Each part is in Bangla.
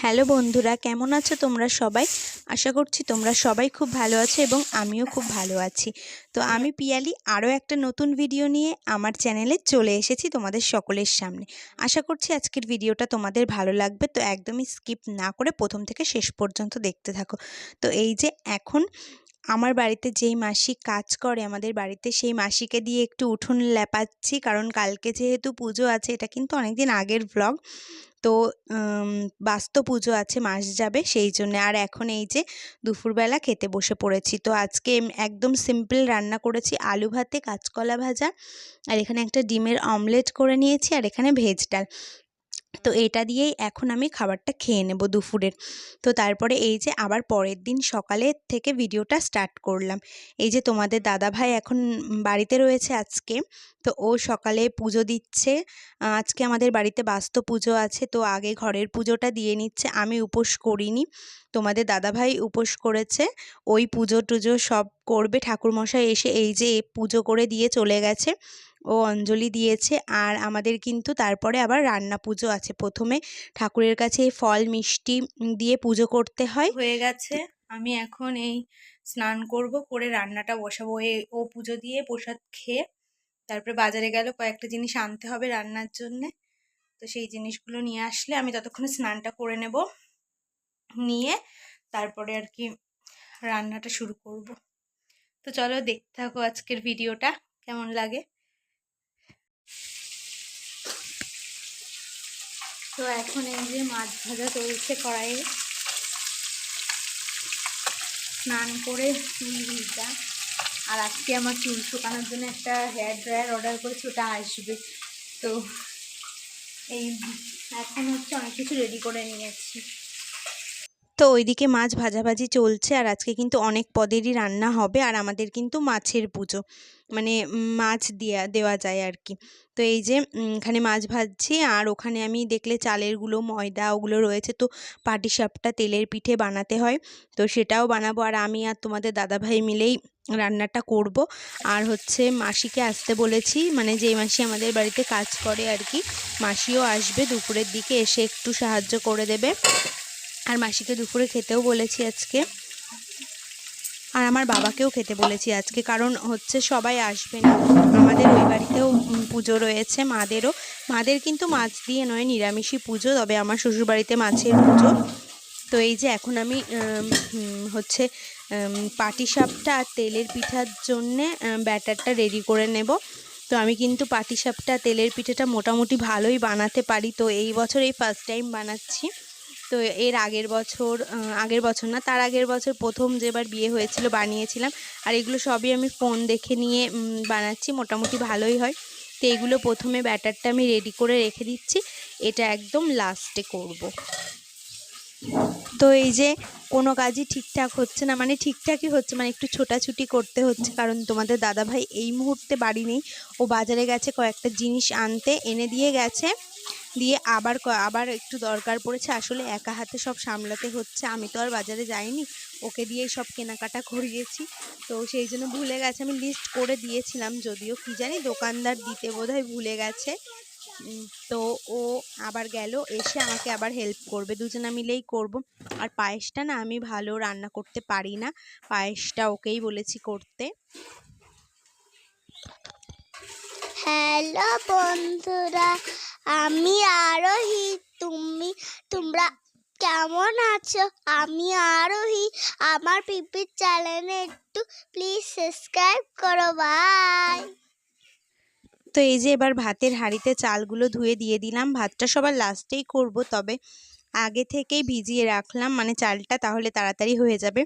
হ্যালো বন্ধুরা, কেমন আছো তোমরা সবাই? আশা করছি তোমরা সবাই খুব ভালো আছো এবং আমিও খুব ভালো আছি। তো আমি পিয়ালি আরও একটা নতুন ভিডিও নিয়ে আমার চ্যানেলে চলে এসেছি তোমাদের সকলের সামনে। আশা করছি আজকের ভিডিওটা তোমাদের ভালো লাগবে, তো একদমই স্কিপ না করে প্রথম থেকে শেষ পর্যন্ত দেখতে থাকো। তো এই যে এখন আমার বাড়িতে যেই মাসি কাজ করে আমাদের বাড়িতে, সেই মাসিকে দিয়ে একটু উঠোন লেপাচ্ছি, কারণ কালকে যেহেতু পুজো আছে। এটা কিন্তু অনেকদিন আগের ব্লগ। তো বাস্তু পুজো আছে, মাস যাবে সেই জন্য। আর এখন এই যে দুপুরবেলা খেতে বসে পড়েছি। তো আজকে একদম সিম্পল রান্না করেছি, আলু ভাতে কাঁচকলা ভাজা, আর এখানে একটা ডিমের অমলেট করে নিয়েছি, আর এখানে ভেজ ডাল। তো এটা দিয়েই এখন আমি খাবারটা খেয়ে নেব দুপুরের। তো তারপরে এই যে আবার পরের দিন সকালে থেকে ভিডিওটা স্টার্ট করলাম। এই যে তোমাদের দাদাভাই এখন বাড়িতে রয়েছে আজকে। তো ও সকালে পুজো দিচ্ছে। আজকে আমাদের বাড়িতে বাস্তু পুজো আছে, তো আগে ঘরের পুজোটা দিয়ে নিচ্ছে। আমি উপোস করিনি, তোমাদের দাদাভাই উপোস করেছে। ওই পুজো টুজো সব করবে। ঠাকুরমশাই এসে এই যে পুজো করে দিয়ে চলে গেছে, ও অঞ্জলি দিয়েছে। আর আমাদের কিন্তু তারপরে আবার রান্না পুজো আছে। প্রথমে ঠাকুরের কাছে ফল মিষ্টি দিয়ে পুজো করতে হয়। হয়ে গেছে, আমি এখন এই স্নান করব, করে রান্নাটা বসাবো। ও পুজো দিয়ে প্রসাদ খেয়ে তারপরে বাজারে গেল, কয়েকটা জিনিস আনতে হবে রান্নার জন্যে। তো সেই জিনিসগুলো নিয়ে আসলে আমি ততক্ষণে স্নানটা করে নেব, নিয়ে তারপরে আর কি রান্নাটা শুরু করব। তো চলো দেখতে থাকো আজকের ভিডিওটা, কেমন লাগে। তো এখন এই যে মাছ ভাজা চলছে কড়াইয়ে। স্নান করে চুল ভিজা, আর আজকে আমার চুল শুকানোর জন্য একটা হেয়ার ড্রায়ার অর্ডার করেছি, ওটা আসবে। তো এই এখন হচ্ছে অনেক কিছু রেডি করে নিয়েছি। তো ওইদিকে মাছ ভাজাভাজি চলছে, আর আজকে কিন্তু অনেক পদেরই রান্না হবে। আর আমাদের কিন্তু মাছের পুজো, মানে মাছ দেওয়া যায় আর কি। তো এই যে এখানে মাছ ভাজছি, আর ওখানে আমি দেখলে চালের গুঁড়ো, ময়দা ওগুলো রয়েছে। তো পাটিসাপটা তেলের পিঠে বানাতে হয়, তো সেটাও বানাবো। আর আমি আর তোমাদের দাদাভাই মিলেই রান্নাটা করব। আর হচ্ছে মাসিকে আসতে বলেছি, মানে যেই মাসি আমাদের বাড়িতে কাজ করে আর কি, মাসিও আসবে দুপুরের দিকে, এসে একটু সাহায্য করে দেবে। আর মাসিকে দুপুরে খেতেও বলেছি আজকে, আর আমার বাবাকেও খেতে বলেছি আজকে, কারণ হচ্ছে সবাই আসবে না। আমাদের ওই বাড়িতেও পুজো রয়েছে, মাদের কিন্তু মাছ দিয়ে নয়, নিরামিষই পুজো। তবে আমার শ্বশুরবাড়িতে মাছের পুজো। তো এই যে এখন আমি হচ্ছে পাটিসাপটা আর তেলের পিঠার জন্যে ব্যাটারটা রেডি করে নেব। তো আমি কিন্তু পাটিসাপটা তেলের পিঠাটা মোটামুটি ভালোই বানাতে পারি। তো এই বছর এই ফার্স্ট টাইম বানাচ্ছি। তো এর আগের বছর না, তার আগের বছর প্রথম যেবার বিয়ে হয়েছিল বানিয়েছিলাম। আর এগুলো সবই আমি ফোন দেখে নিয়ে বানাচ্ছি, মোটামুটি ভালোই হয়। তো এগুলো প্রথমে ব্যাটারটা আমি রেডি করে রেখে দিচ্ছি, এটা একদম লাস্টে করব। তো এই যে কোনো কাজই ঠিকঠাক হচ্ছে না, মানে ঠিকঠাকই হচ্ছে, মানে একটু ছোটাছুটি করতে হচ্ছে, কারণ তোমাদের দাদাভাই এই মুহূর্তে বাড়ি নেই। ও বাজারে গেছে কয়েকটা জিনিস আনতে, এনে দিয়ে গেছে। দিয়ে আবার একটু দরকার পড়েছে। আসলে একা হাতে সব সামলাতে হচ্ছে, আমি তো আর বাজারে যাইনি, ওকে দিয়েই সব কেনাকাটা করিয়েছি। তো সেই জন্য ভুলে গেছে, আমি লিস্ট করে দিয়েছিলাম, যদিও কি জানি দোকানদার দিতে বোধহয় ভুলে গেছে। তো ও আবার গেল, এসে আমাকে আবার হেল্প করবে, দুজনা মিলেই করব। আর পায়েসটা না আমি ভালো রান্না করতে পারি না, পায়েসটা ওকেই বলেছি করতে। হ্যালো বন্ধুরা, আমি আরোহী। তোমরা কেমন আছো? আমি আরোহী। আমার পিপির চ্যানেলে একটু প্লিজ সাবস্ক্রাইব করো। বাই। তো এই যে এবার ভাতের হাঁড়িতে চালগুলো ধুয়ে দিয়ে দিলাম। ভাতটা সবার লাস্টেই করব, তবে আগে থেকেই ভিজিয়ে রাখলাম, মানে চালটা, তাহলে তাড়াতাড়ি হয়ে যাবে।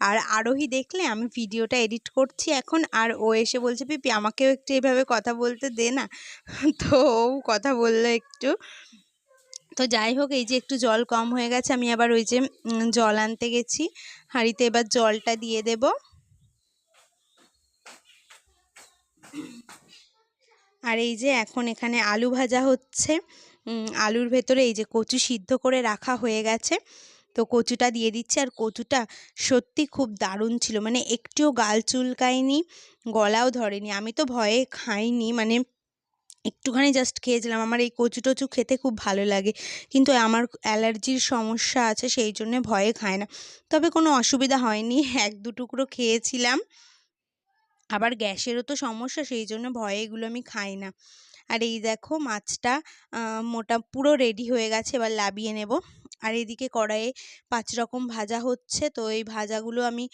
আর আরোহী দেখলে আমি ভিডিওটা এডিট করছি এখন, আর ও এসে বলছে পিপি আমাকেও একটু এভাবে কথা বলতে দে না। তো ও কথা বললো একটু। তো যাই হোক, এই যে একটু জল কম হয়ে গেছে, আমি আবার ওই যে জল আনতে গেছি হাঁড়িতে, এবার জলটা দিয়ে দেব। আর এই যে এখন এখানে আলু ভাজা হচ্ছে। আলুর ভেতরে এই যে কচু সিদ্ধ করে রাখা হয়ে গেছে, তো কচুটা দিয়ে দিচ্ছে। আর কচুটা সত্যি খুব দারুণ ছিল, মানে একটুও গাল চুলকায়নি, গলাও ধরেনি। আমি তো ভয়ে খাইনি, মানে একটুখানি জাস্ট খেয়েছিলাম। আমার এই কচু টচু খেতে খুব ভালো লাগে, কিন্তু আমার অ্যালার্জির সমস্যা আছে, সেই জন্য ভয়ে খায় না। তবে কোনো অসুবিধা হয়নি, এক দু টুকরো খেয়েছিলাম। আবার গ্যাসেরও তো সমস্যা, সেই জন্য ভয়ে এগুলো আমি খাই না। আর এই দেখো মাছটা মোটা পুরো রেডি হয়ে গেছে, এবার নাবিয়ে নেব। আর এদিকে কড়াইয়ে ৫ রকম ভাজা হচ্ছে, তো এই ভাজাগুলো আমি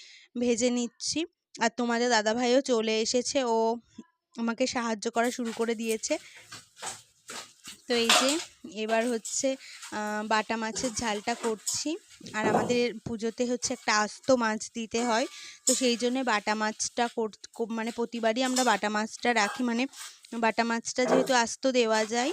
ভেজে নিচ্ছি। আর তোমাদের দাদাভাইও চলে এসেছে, ও আমাকে সাহায্য করা শুরু করে দিয়েছে। তো এই যে এবার হচ্ছে বাটা মাছের ঝালটা করছি। আর আমাদের পুজোতে হচ্ছে একটা আস্ত মাছ দিতে হয়, তো সেই জন্য বাটা মাছটা মানে প্রতিবারই আমরা বাটা মাছটা রাখি, মানে বাটা মাছটা যেহেতু আস্ত দেওয়া যায়।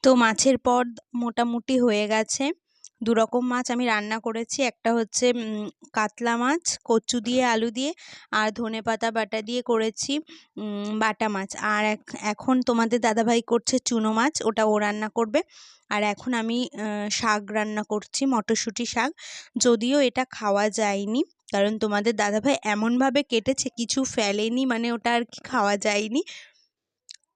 তো মাছের পদ মোটামুটি হয়ে গেছে। ২ রকম মাছ আমি রান্না করেছি। একটা হচ্ছে কাতলা মাছ কচু দিয়ে আলু দিয়ে, আর ধনেপাতা বাটা দিয়ে করেছি বাটা মাছ। আর এখন তোমাদের দাদাভাই করছে চুনো মাছ, ওটা ও রান্না করবে। আর এখন আমি শাক রান্না করছি, মটরশুঁটি শাক। যদিও এটা খাওয়া যায়নি, কারণ তোমাদের দাদাভাই এমনভাবে কেটেছে কিছু ফেলেনি, মানে ওটা আর কি খাওয়া যায়নি।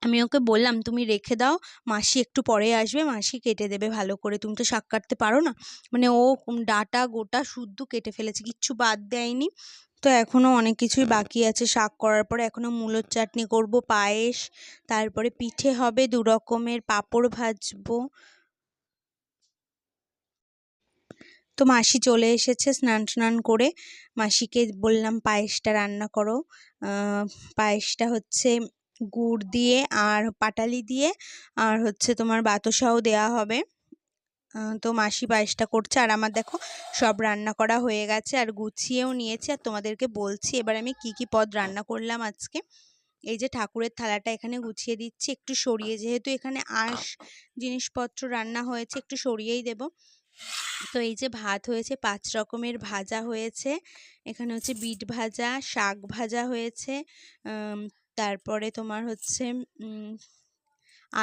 আমি ওকে বললাম তুমি রেখে দাও, মাসি একটু পরে আসবে, মাসি কেটে দেবে ভালো করে, তুমি তো শাক কাটতে পারো না। মানে ও ডাঁটা গোটা শুদ্ধ কেটে ফেলেছে, কিচ্ছু বাদ দেয়নি। তো এখনো অনেক কিছুই বাকি আছে শাক করার পরে। এখনো মূলোর চাটনি করব, পায়েস, তারপরে পিঠে হবে ২ রকমের, পাঁপড় ভাজবো। তো মাসি চলে এসেছে স্নান টান করে। মাসিকে বললাম পায়েসটা রান্না করো। পায়েসটা হচ্ছে গুড় দিয়ে আর পাটালি দিয়ে, আর হচ্ছে তোমার বাতাসাও দেওয়া হবে। তো মাসি পায়েসটা করছে, আর আমার দেখো সব রান্না করা হয়ে গেছে আর গুছিয়েও নিয়েছি। আর তোমাদেরকে বলছি এবার আমি কি কি পদ রান্না করলাম আজকে। এই যে ঠাকুরের থালাটা এখানে গুছিয়ে দিচ্ছি, একটু সরিয়ে, যেহেতু এখানে আঁশ জিনিসপত্র রান্না হয়েছে, একটু সরিয়েই দেব। তো এই যে ভাত হয়েছে, ৫ রকমের ভাজা হয়েছে। এখানে হচ্ছে বিট ভাজা, শাক ভাজা হয়েছে, তারপরে তোমার হচ্ছে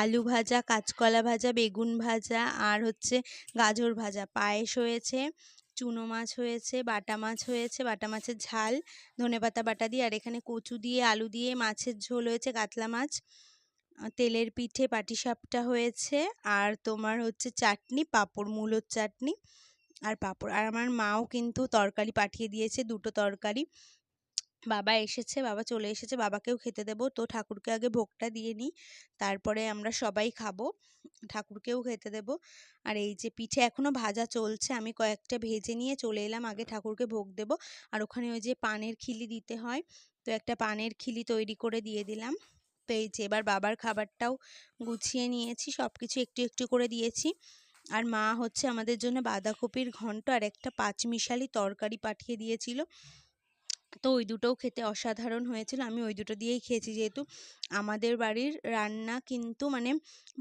আলু ভাজা, কাঁচকলা ভাজা, বেগুন ভাজা, আর হচ্ছে গাজর ভাজা, পায়েস হয়েছে, চুনো মাছ হয়েছে, বাটা মাছ হয়েছে, বাটা মাছের ঝাল ধনেপাতা বাটা দিয়ে, আর এখানে কচু দিয়ে আলু দিয়ে মাছের ঝোল হয়েছে, কাতলা মাছ, তেলের পিঠে পাটিসাপটা হয়েছে, আর তোমার হচ্ছে চাটনি, পাঁপড়, মূলোর চাটনি আর পাঁপড়। আর আমার মাও কিন্তু তরকারি পাঠিয়ে দিয়েছে, ২টো তরকারি। বাবা এসেছে, বাবা চলে এসেছে, বাবাকেও খেতে দেবো। তো ঠাকুরকে আগে ভোগটা দিয়ে নিই, তারপরে আমরা সবাই খাবো, ঠাকুরকেও খেতে দেবো। আর এই যে পিঠে এখনো ভাজা চলছে, আমি কয়েকটা ভেজে নিয়ে চলে এলাম, আগে ঠাকুরকে ভোগ দেব। আর ওখানে ওই যে পানের খিলি দিতে হয়, তো একটা পানের খিলি তৈরি করে দিয়ে দিলাম। তো এই যে এবার বাবার খাবারটাও গুছিয়ে নিয়েছি, সব কিছু একটু একটু করে দিয়েছি। আর মা হচ্ছে আমাদের জন্য বাঁধাকপির ঘন্ট আর একটা পাঁচমিশালি তরকারি পাঠিয়ে দিয়েছিল। তো ওই দুটোও খেতে অসাধারণ হয়েছিল, আমি ওই দুটো দিয়েই খেয়েছি, যেহেতু আমাদের বাড়ির রান্না কিন্তু মানে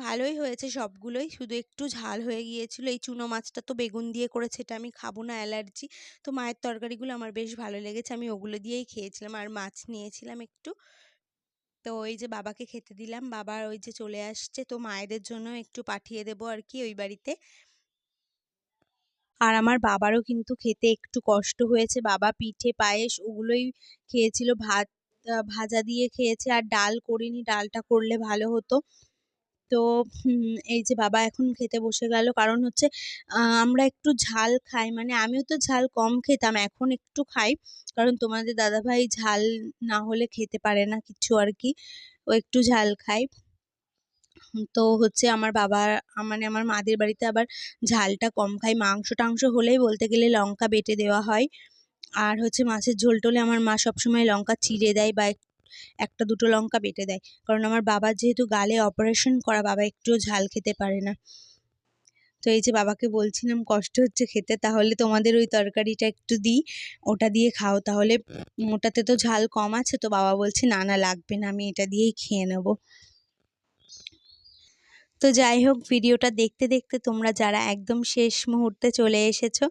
ভালোই হয়েছে সবগুলোই, শুধু একটু ঝাল হয়ে গিয়েছিল। এই চুনো মাছটা তো বেগুন দিয়ে করেছে, এটা আমি খাবো না, অ্যালার্জি। তো মায়ের তরকারিগুলো আমার বেশ ভালো লেগেছে, আমি ওগুলো দিয়েই খেয়েছিলাম, আর মাছ নিয়েছিলাম একটু। তো ওই যে বাবাকে খেতে দিলাম, বাবা ওই যে চলে আসছে, তো মায়েদের জন্য একটু পাঠিয়ে দেবো আর কি ওই বাড়িতে। আর আমার বাবারও কিন্তু খেতে একটু কষ্ট হয়েছে, বাবা পিঠে পায়েস ওগুলোই খেয়েছিল, ভাত ভাজা দিয়ে খেয়েছে, আর ডাল করিনি, ডালটা করলে ভালো হতো। তো এই যে বাবা এখন খেতে বসে গেল, কারণ হচ্ছে আমরা একটু ঝাল খাই, মানে আমিও তো ঝাল কম খেতাম, এখন একটু খাই, কারণ তোমাদের দাদাভাই ঝাল না হলে খেতে পারে না কিছু আর কি, ও একটু ঝাল খায়। তো হচ্ছে আমার বাবা মানে আমার মাদের বাড়িতে আবার ঝালটা কম খায়, মাংস টাংস হলেই বলতে গেলে লঙ্কা বেটে দেওয়া হয়। আর হচ্ছে মাছের ঝোল টোলে আমার মা সবসময় লঙ্কা চিড়ে দেয় বা একটা দুটো লঙ্কা বেটে দেয়, কারণ আমার বাবার যেহেতু গালে অপারেশন করা, বাবা একটুও ঝাল খেতে পারে না। তো এই যে বাবাকে বলছিলাম কষ্ট হচ্ছে খেতে, তাহলে তোমাদের ওই তরকারিটা একটু দিই, ওটা দিয়ে খাও, তাহলে ওটাতে তো ঝাল কম আছে। তো বাবা বলছে না না লাগবে না, আমি এটা দিয়েই খেয়ে নেবো। তো যাই হোক, ভিডিওটা দেখতে দেখতে তোমরা যারা একদম শেষ মুহূর্তে চলে এসেছো,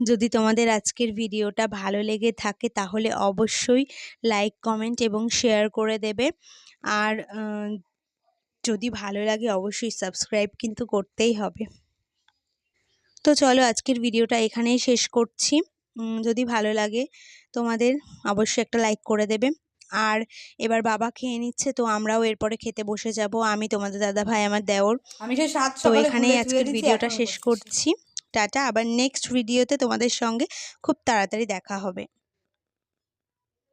যদি তোমাদের আজকের ভিডিওটা ভালো লেগে থাকে তাহলে অবশ্যই লাইক কমেন্ট এবং শেয়ার করে দেবে। আর যদি ভালো লাগে অবশ্যই সাবস্ক্রাইব কিন্তু করতেই হবে। তো চলো আজকের ভিডিওটা এখানেই শেষ করছি। যদি ভালো লাগে তোমাদের অবশ্যই একটা লাইক করে দেবে। আর এবার বাবা খেয়ে নিচ্ছে, তো আমরাও এরপরে খেতে বসে যাব, আমি, তোমাদের দাদা ভাই, আমার দেওর। আমি সেই সাত তো সকালে এখানেই আজকের ভিডিওটা শেষ করছি। টাটা, আবার নেক্সট ভিডিওতে তোমাদের সঙ্গে খুব তাড়াতাড়ি দেখা হবে।